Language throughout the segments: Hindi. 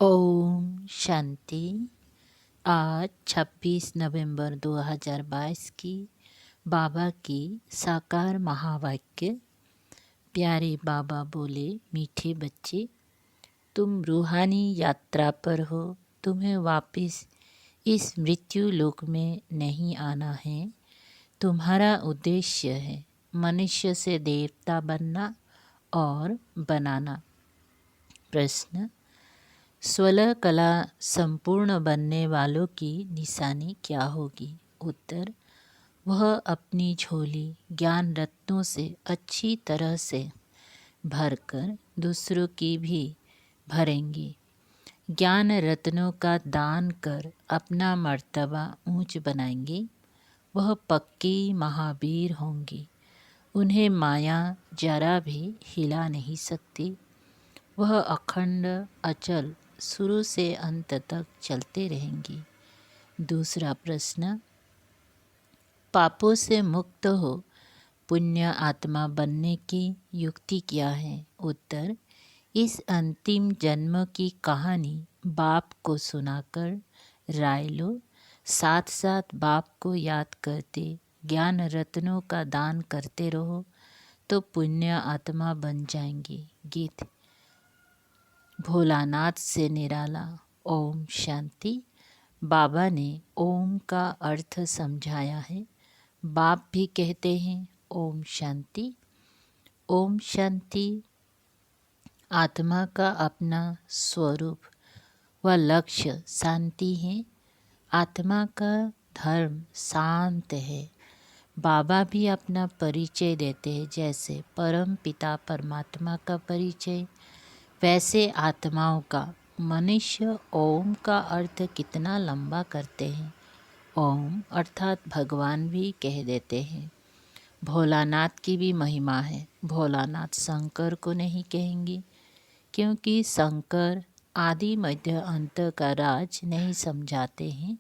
ओम शांति। आज 26 नवंबर 2022 की बाबा की साकार महावाक्य। प्यारे बाबा बोले, मीठे बच्चे, तुम रूहानी यात्रा पर हो। तुम्हें वापस इस मृत्यु लोक में नहीं आना है। तुम्हारा उद्देश्य है मनुष्य से देवता बनना और बनाना। प्रश्न: स्वलह कला संपूर्ण बनने वालों की निशानी क्या होगी? उत्तर: वह अपनी झोली ज्ञान रत्नों से अच्छी तरह से भरकर दूसरों की भी भरेंगे। ज्ञान रत्नों का दान कर अपना मर्तबा ऊंच बनाएंगे। वह पक्की महावीर होंगी। उन्हें माया जरा भी हिला नहीं सकती। वह अखंड अचल शुरू से अंत तक चलते रहेंगी। दूसरा प्रश्न: पापों से मुक्त हो पुण्य आत्मा बनने की युक्ति क्या है? उत्तर: इस अंतिम जन्म की कहानी बाप को सुनाकर राय लो। साथ साथ बाप को याद करते ज्ञान रत्नों का दान करते रहो तो पुण्य आत्मा बन जाएंगी। गीत। भोलानाथ से निराला। ओम शांति। बाबा ने ओम का अर्थ समझाया है। बाप भी कहते हैं ओम शांति। ओम शांति आत्मा का अपना स्वरूप व लक्ष्य शांति है। आत्मा का धर्म शांत है। बाबा भी अपना परिचय देते हैं, जैसे परम पिता परमात्मा का परिचय, वैसे आत्माओं का। मनुष्य ओम का अर्थ कितना लंबा करते हैं। ओम अर्थात भगवान भी कह देते हैं। भोलानाथ की भी महिमा है। भोलानाथ शंकर को नहीं कहेंगे, क्योंकि शंकर आदि मध्य अंत का राज नहीं समझाते हैं।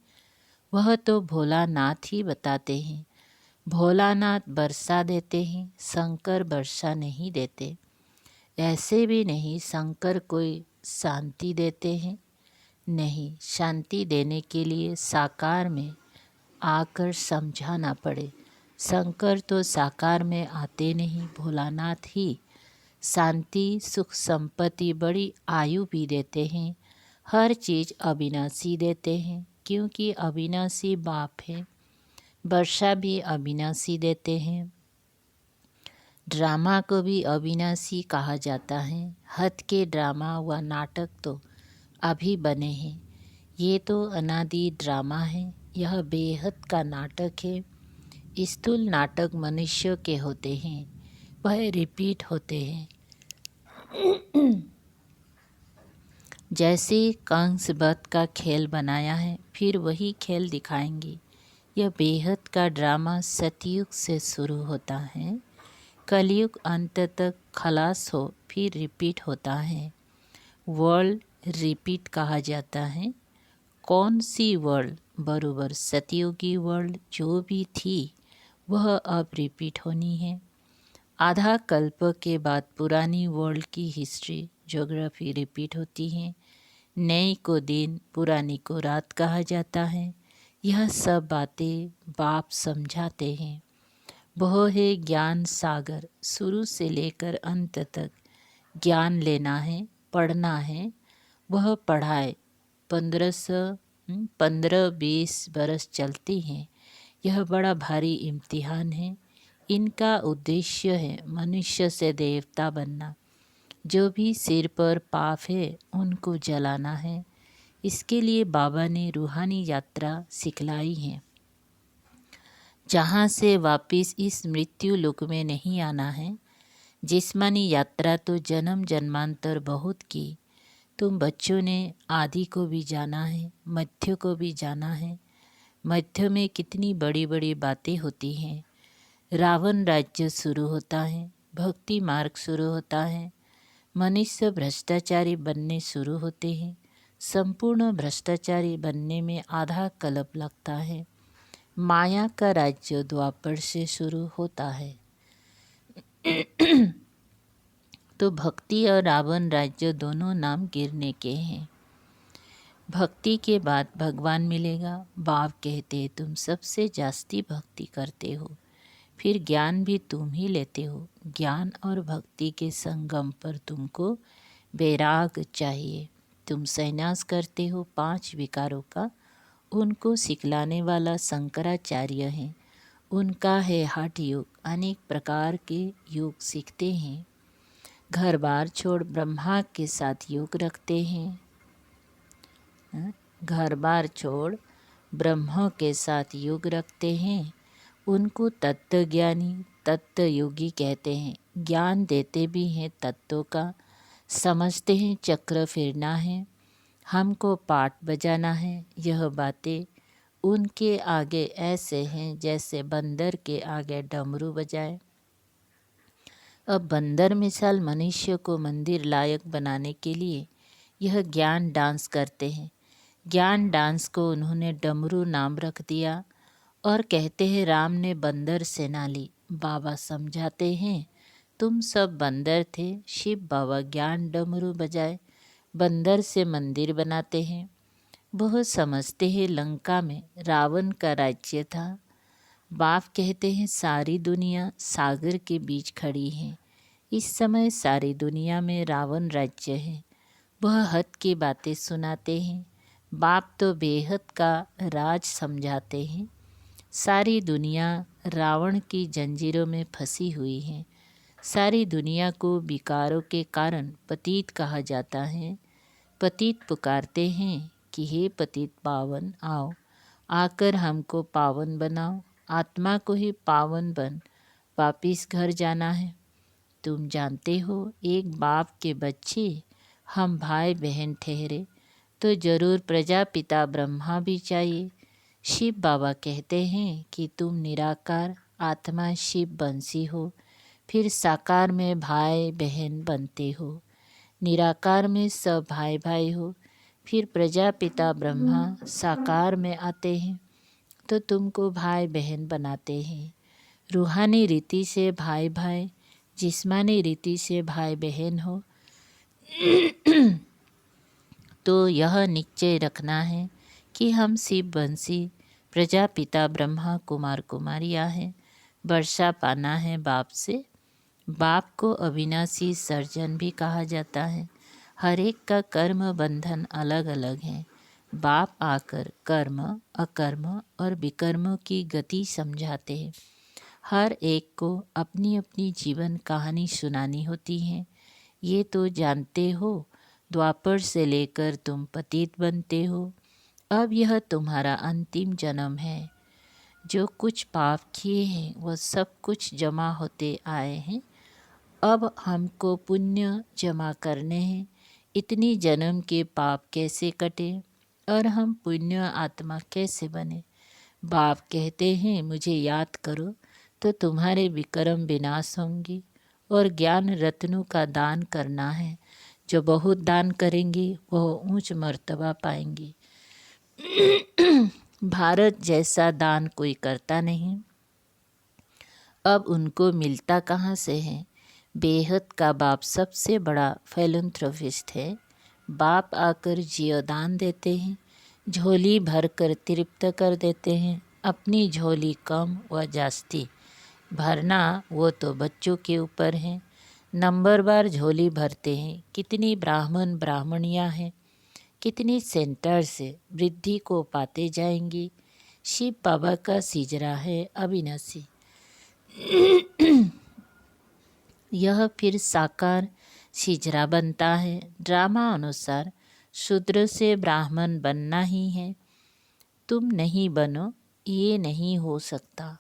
वह तो भोलानाथ ही बताते हैं। भोलानाथ वर्षा देते हैं, शंकर वर्षा नहीं देते। ऐसे भी नहीं शंकर कोई शांति देते हैं। नहीं, शांति देने के लिए साकार में आकर समझाना पड़े। शंकर तो साकार में आते नहीं। भोलानाथ ही शांति सुख संपत्ति बड़ी आयु भी देते हैं। हर चीज़ अविनाशी देते हैं, क्योंकि अविनाशी बाप है। वर्षा भी अविनाशी देते हैं। ड्रामा को भी अविनाशी कहा जाता है। हद के ड्रामा व नाटक तो अभी बने हैं। ये तो अनादि ड्रामा है। यह बेहद का नाटक है। स्थूल नाटक मनुष्य के होते हैं, वह रिपीट होते हैं। जैसे कंस वध का खेल बनाया है, फिर वही खेल दिखाएंगे। यह बेहद का ड्रामा सतयुग से शुरू होता है। कलयुग अंत तक खलास हो, फिर रिपीट होता है। वर्ल्ड रिपीट कहा जाता है। कौन सी वर्ल्ड? बरोबर सतयुगी वर्ल्ड जो भी थी वह अब रिपीट होनी है। आधा कल्प के बाद पुरानी वर्ल्ड की हिस्ट्री ज्योग्राफी रिपीट होती है। नई को दिन, पुरानी को रात कहा जाता है। यह सब बातें बाप समझाते हैं। वह है ज्ञान सागर। शुरू से लेकर अंत तक ज्ञान लेना है, पढ़ना है। वह पढ़ाए 15-20 बरस चलती हैं। यह बड़ा भारी इम्तिहान है। इनका उद्देश्य है मनुष्य से देवता बनना। जो भी सिर पर पाप है उनको जलाना है। इसके लिए बाबा ने रूहानी यात्रा सिखलाई है, जहाँ से वापिस इस मृत्यु लोक में नहीं आना है। जिस्मानी यात्रा तो जन्म जन्मांतर बहुत की। तुम बच्चों ने आदि को भी जाना है, मध्य को भी जाना है। मध्य में कितनी बड़ी बड़ी बातें होती हैं। रावण राज्य शुरू होता है, भक्ति मार्ग शुरू होता है। मनुष्य भ्रष्टाचारी बनने शुरू होते हैं। संपूर्ण भ्रष्टाचारी बनने में आधा कल्प लगता है। माया का राज्य द्वापर से शुरू होता है। तो भक्ति और रावण राज्य दोनों नाम गिरने के हैं। भक्ति के बाद भगवान मिलेगा। बाप कहते तुम सबसे जास्ती भक्ति करते हो, फिर ज्ञान भी तुम ही लेते हो। ज्ञान और भक्ति के संगम पर तुमको वैराग चाहिए। तुम संन्यास करते हो 5 विकारों का। उनको सिखलाने वाला शंकराचार्य है। उनका है हठ योग। अनेक प्रकार के योग सीखते हैं। घर बार छोड़ ब्रह्मा के साथ योग रखते हैं। घर बार छोड़ ब्रह्म के साथ योग रखते हैं। उनको तत्वज्ञानी तत्व योगी कहते हैं। ज्ञान देते भी हैं तत्वों का। समझते हैं चक्र फिरना है, हमको पाठ बजाना है। यह बातें उनके आगे ऐसे हैं जैसे बंदर के आगे डमरू बजाए। अब बंदर मिसाल मनुष्य को मंदिर लायक बनाने के लिए यह ज्ञान डांस करते हैं। ज्ञान डांस को उन्होंने डमरू नाम रख दिया और कहते हैं राम ने बंदर सेना ली। बाबा समझाते हैं तुम सब बंदर थे। शिव बाबा ज्ञान डमरू बजाए बंदर से मंदिर बनाते हैं। वह समझते हैं लंका में रावण का राज्य था। बाप कहते हैं सारी दुनिया सागर के बीच खड़ी है। इस समय सारी दुनिया में रावण राज्य है। वह हद की बातें सुनाते हैं। बाप तो बेहद का राज समझाते हैं। सारी दुनिया रावण की जंजीरों में फंसी हुई है। सारी दुनिया को विकारों के कारण पतित कहा जाता है। पतित पुकारते हैं कि हे पतित पावन आओ, आकर हमको पावन बनाओ। आत्मा को ही पावन बन वापिस घर जाना है। तुम जानते हो एक बाप के बच्चे हम भाई बहन ठहरे तो जरूर प्रजापिता ब्रह्मा भी चाहिए। शिव बाबा कहते हैं कि तुम निराकार आत्मा शिव बंसी हो, फिर साकार में भाई बहन बनते हो। निराकार में सब भाई भाई हो, फिर प्रजापिता ब्रह्मा साकार में आते हैं तो तुमको भाई बहन बनाते हैं। रूहानी रीति से भाई भाई, जिस्मानी रीति से भाई बहन हो तो यह निश्चय रखना है कि हम शिव बंसी प्रजापिता ब्रह्मा कुमार कुमारियाँ हैं। वर्षा पाना है बाप से। बाप को अविनाशी सर्जन भी कहा जाता है। हर एक का कर्म बंधन अलग अलग है। बाप आकर कर्म अकर्म और विकर्म की गति समझाते हैं। हर एक को अपनी अपनी जीवन कहानी सुनानी होती है। ये तो जानते हो द्वापर से लेकर तुम पतित बनते हो। अब यह तुम्हारा अंतिम जन्म है। जो कुछ पाप किए हैं वह सब कुछ जमा होते आए हैं। अब हमको पुण्य जमा करने हैं। इतनी जन्म के पाप कैसे कटे और हम पुण्य आत्मा कैसे बने। बाप कहते हैं मुझे याद करो तो तुम्हारे विक्रम विनाश होंगे। और ज्ञान रत्नों का दान करना है। जो बहुत दान करेंगे वह ऊंच मर्तबा पाएंगे। भारत जैसा दान कोई करता नहीं। अब उनको मिलता कहाँ से है। बेहद का बाप सबसे बड़ा फिलैंथ्रोपिस्ट है। बाप आकर जीवदान देते हैं। झोली भर कर तृप्त कर देते हैं। अपनी झोली कम व जास्ती भरना वो तो बच्चों के ऊपर है। नंबर बार झोली भरते हैं। कितनी ब्राह्मण ब्राह्मणियाँ हैं, कितनी सेंटर से वृद्धि को पाते जाएंगी। शिव बाबा का सिजरा है अविनाशी। यह फिर साकार सिजरा बनता है। ड्रामा अनुसार शूद्र से ब्राह्मण बनना ही है। तुम नहीं बनो, ये नहीं हो सकता।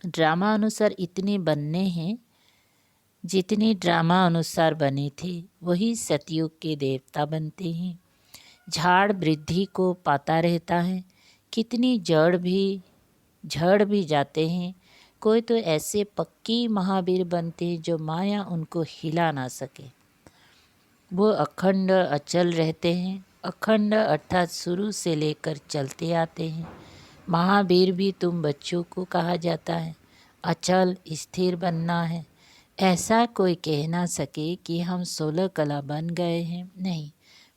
ड्रामा अनुसार इतने बनने हैं जितने ड्रामा अनुसार बने थे। वही सतयुग के देवता बनते हैं। झाड़ वृद्धि को पाता रहता है। कितनी झड़ भी जाते हैं। कोई तो ऐसे पक्की महावीर बनते हैं जो माया उनको हिला ना सके। वो अखंड अचल रहते हैं। अखंड अर्थात शुरू से लेकर चलते आते हैं। महावीर भी तुम बच्चों को कहा जाता है। अचल स्थिर बनना है। ऐसा कोई कह ना सके कि हम 16 कला बन गए हैं। नहीं,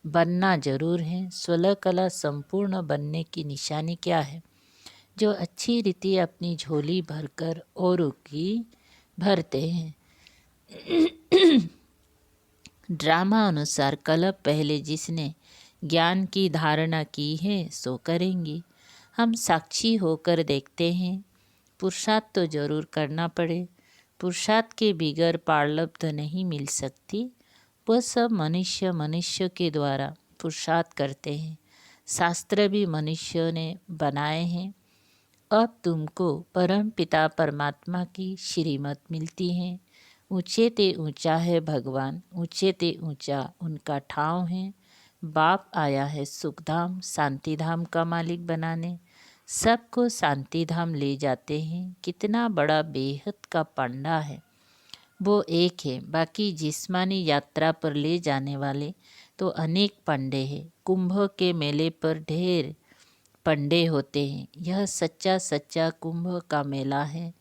बनना जरूर है। 16 कला संपूर्ण बनने की निशानी क्या है? जो अच्छी रीति अपनी झोली भरकर औरों की भरते हैं। ड्रामा अनुसार कल पहले जिसने ज्ञान की धारणा की है सो करेंगी। हम साक्षी होकर देखते हैं। पुरुषार्थ तो जरूर करना पड़े। पुरुषार्थ के बिगर पारलब्ध नहीं मिल सकती। वह सब मनुष्य मनुष्य के द्वारा पुरुषार्थ करते हैं। शास्त्र भी मनुष्य ने बनाए हैं। अब तुमको परम पिता परमात्मा की श्रीमत मिलती है। ऊंचे ते ऊंचा है भगवान, ऊंचे ते ऊंचा उनका ठाव है। बाप आया है सुखधाम शांतिधाम का मालिक बनाने। सबको शांतिधाम ले जाते हैं। कितना बड़ा बेहद का पंडा है, वो एक है। बाकी जिस्मानी यात्रा पर ले जाने वाले तो अनेक पंडे हैं। कुंभ के मेले पर ढेर पंडे होते हैं। यह सच्चा सच्चा कुंभ का मेला है,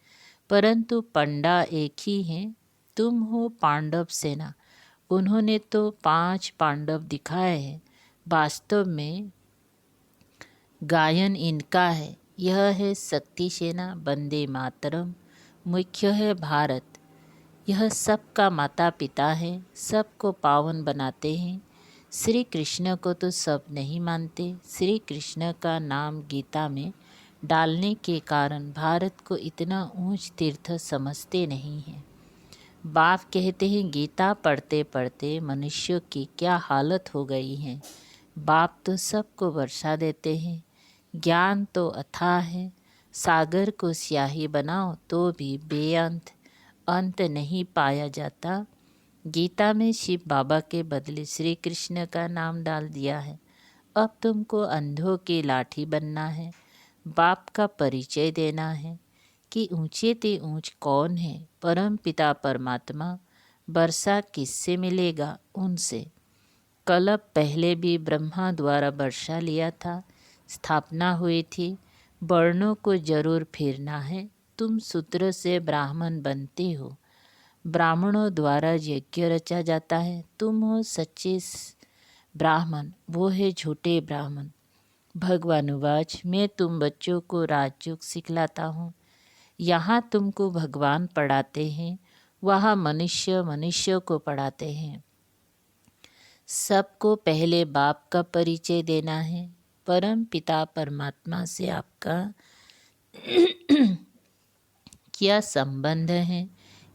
परंतु पंडा एक ही है। तुम हो पांडव सेना। उन्होंने तो 5 पांडव दिखाए हैं। वास्तव में गायन इनका है। यह है शक्ति सेना। वंदे मातरम। मुख्य है भारत। यह सबका माता पिता है। सबको पावन बनाते हैं। श्री कृष्ण को तो सब नहीं मानते। श्री कृष्ण का नाम गीता में डालने के कारण भारत को इतना ऊंच तीर्थ समझते नहीं हैं। बाप कहते हैं गीता पढ़ते पढ़ते मनुष्यों की क्या हालत हो गई है। बाप तो सबको वर्षा देते हैं। ज्ञान तो अथाह है। सागर को स्याही बनाओ तो भी बेअंत अंत नहीं पाया जाता। गीता में शिव बाबा के बदले श्री कृष्ण का नाम डाल दिया है। अब तुमको अंधों की लाठी बनना है। बाप का परिचय देना है कि ऊंचे ते ऊंच कौन है। परम पिता परमात्मा। वर्षा किससे मिलेगा? उनसे। कल पहले भी ब्रह्मा द्वारा वर्षा लिया था। स्थापना हुई थी। वर्णों को जरूर फिरना है। तुम सूत्र से ब्राह्मण बनते हो। ब्राह्मणों द्वारा यज्ञ रचा जाता है। तुम हो सच्चे ब्राह्मण, वो है झूठे ब्राह्मण। भगवानुवाच मैं तुम बच्चों को राजयोग सिखलाता हूँ। यहाँ तुमको भगवान पढ़ाते हैं, वहाँ मनुष्य मनुष्य को पढ़ाते हैं। सबको पहले बाप का परिचय देना है। परम पिता परमात्मा से आपका क्या संबंध है?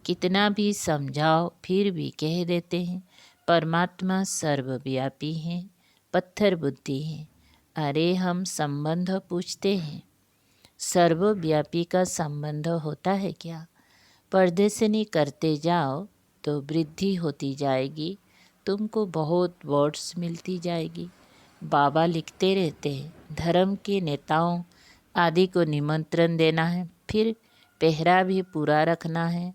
कितना भी समझाओ फिर भी कह देते हैं परमात्मा सर्वव्यापी है, पत्थर बुद्धि है। अरे हम संबंध पूछते हैं। सर्वव्यापी का संबंध होता है क्या? परदेशनी करते जाओ तो वृद्धि होती जाएगी। तुमको बहुत वर्ड्स मिलती जाएगी। बाबा लिखते रहते हैं धर्म के नेताओं आदि को निमंत्रण देना है, फिर पहरा भी पूरा रखना है।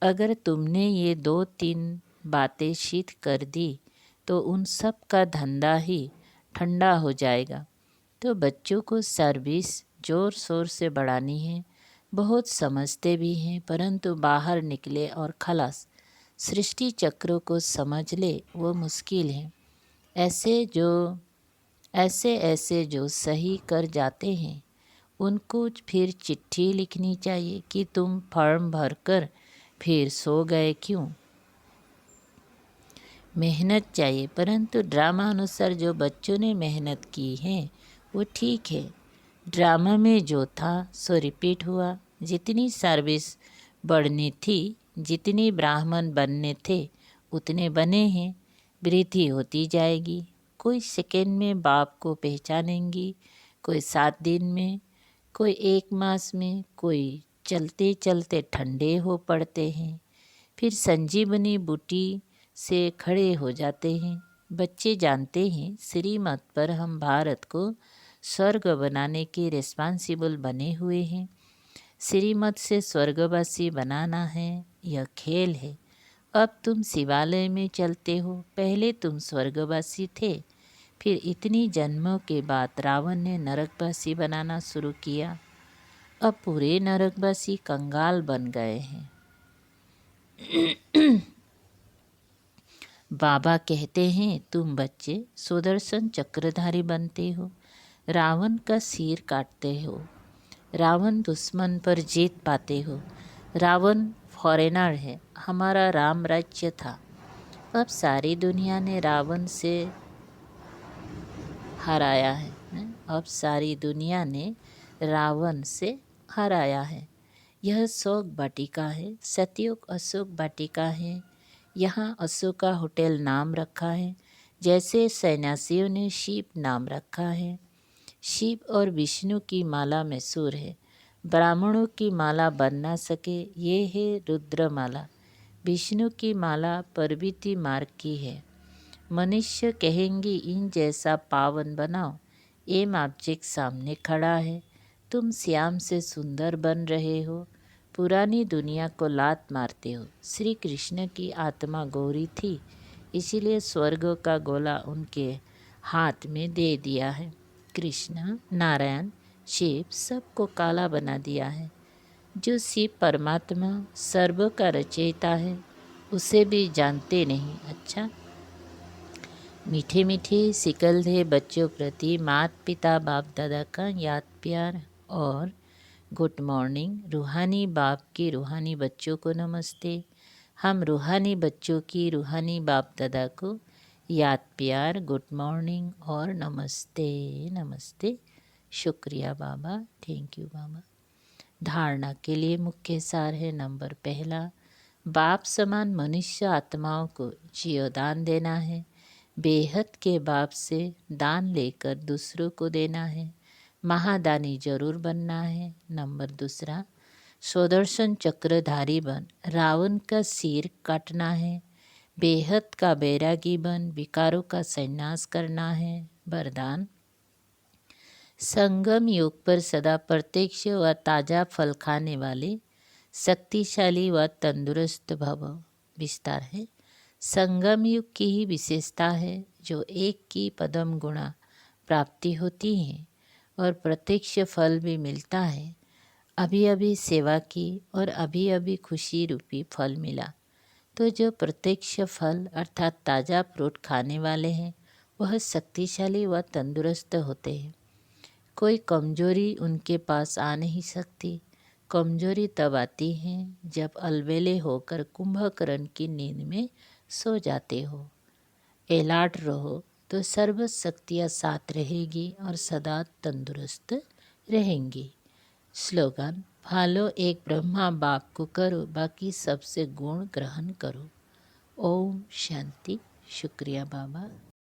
अगर तुमने ये 2-3 बातें शीत कर दी तो उन सब का धंधा ही ठंडा हो जाएगा। तो बच्चों को सर्विस जोर शोर से बढ़ानी है। बहुत समझते भी हैं, परंतु बाहर निकले और खलास सृष्टि चक्रों को समझ ले वो मुश्किल है। ऐसे जो सही कर जाते हैं उनको फिर चिट्ठी लिखनी चाहिए कि तुम फॉर्म भरकर फिर सो गए क्यों। मेहनत चाहिए, परंतु ड्रामा अनुसार जो बच्चों ने मेहनत की है वो ठीक है। ड्रामा में जो था सो रिपीट हुआ। जितनी सर्विस बढ़नी थी, जितनी ब्राह्मण बनने थे उतने बने हैं। वृद्धि होती जाएगी। कोई सेकेंड में बाप को पहचानेंगी, कोई 7 दिन में, कोई 1 मास में, कोई चलते चलते ठंडे हो पड़ते हैं, फिर संजीवनी बूटी से खड़े हो जाते हैं। बच्चे जानते हैं श्रीमत पर हम भारत को स्वर्ग बनाने के रिस्पॉन्सिबल बने हुए हैं। श्रीमत से स्वर्गवासी बनाना है, यह खेल है। अब तुम शिवालय में चलते हो, पहले तुम स्वर्गवासी थे, फिर इतनी जन्मों के बाद रावण ने नरकवासी बनाना शुरू किया। अब पूरे नरकवासी कंगाल बन गए हैं। बाबा कहते हैं तुम बच्चे सुदर्शन चक्रधारी बनते हो, रावण का सिर काटते हो, रावण दुश्मन पर जीत पाते हो। रावण फॉरेनर है, हमारा राम राज्य था। अब सारी दुनिया ने रावण से हराया है। अब सारी दुनिया ने रावण से हराया है। यह शोक वाटिका है, सतयुग अशोक वाटिका है। यहाँ अशोका होटल नाम रखा है, जैसे सन्यासियों ने शिव नाम रखा है। शिव और विष्णु की माला में सुर है, ब्राह्मणों की माला बन ना सके, ये है रुद्रमाला। विष्णु की माला पर्वती मार्ग की है। मनुष्य कहेंगे इन जैसा पावन बनाओ, एम ऑब्जेक्ट सामने खड़ा है। तुम श्याम से सुंदर बन रहे हो, पुरानी दुनिया को लात मारते हो। श्री कृष्ण की आत्मा गौरी थी, इसीलिए स्वर्ग का गोला उनके हाथ में दे दिया है। कृष्ण, नारायण, शिव सबको काला बना दिया है। जो शिव परमात्मा सर्व का रचयिता है, उसे भी जानते नहीं। अच्छा, मीठे मीठे सिकलधे बच्चों प्रति माता पिता बाप दादा का याद प्यार और गुड मॉर्निंग। रूहानी बाप की रूहानी बच्चों को नमस्ते। हम रूहानी बच्चों की रूहानी बाप दादा को याद प्यार, गुड मॉर्निंग और नमस्ते नमस्ते। शुक्रिया बाबा, थैंक यू बाबा। धारणा के लिए मुख्य सार है नंबर पहला, बाप समान मनुष्य आत्माओं को जीवदान देना है। बेहद के बाप से दान लेकर दूसरों को देना है। महादानी जरूर बनना है। नंबर दूसरा, सुदर्शन चक्रधारी बन रावण का सिर काटना है। बेहद का बैरागी बन विकारों का संन्यास करना है। वरदान, संगम युग पर सदा प्रत्यक्ष व ताजा फल खाने वाले शक्तिशाली व तंदुरुस्त भव। विस्तार है, संगम युग की ही विशेषता है जो एक की पदम गुणा प्राप्ति होती है और प्रत्यक्ष फल भी मिलता है। अभी अभी सेवा की और अभी अभी खुशी रूपी फल मिला। तो जो प्रत्यक्ष फल अर्थात ताज़ा फ्रूट खाने वाले हैं वह शक्तिशाली व तंदुरुस्त होते हैं। कोई कमजोरी उनके पास आ नहीं सकती। कमजोरी तब आती है जब अलबेले होकर कुंभकर्ण की नींद में सो जाते हो। अलर्ट रहो तो सर्व शक्तियाँ साथ रहेगी और सदा तंदुरुस्त रहेंगी। स्लोगन, फॉलो एक ब्रह्मा बाप को करो, बाकी सबसे गुण ग्रहण करो। ओम शांति। शुक्रिया बाबा।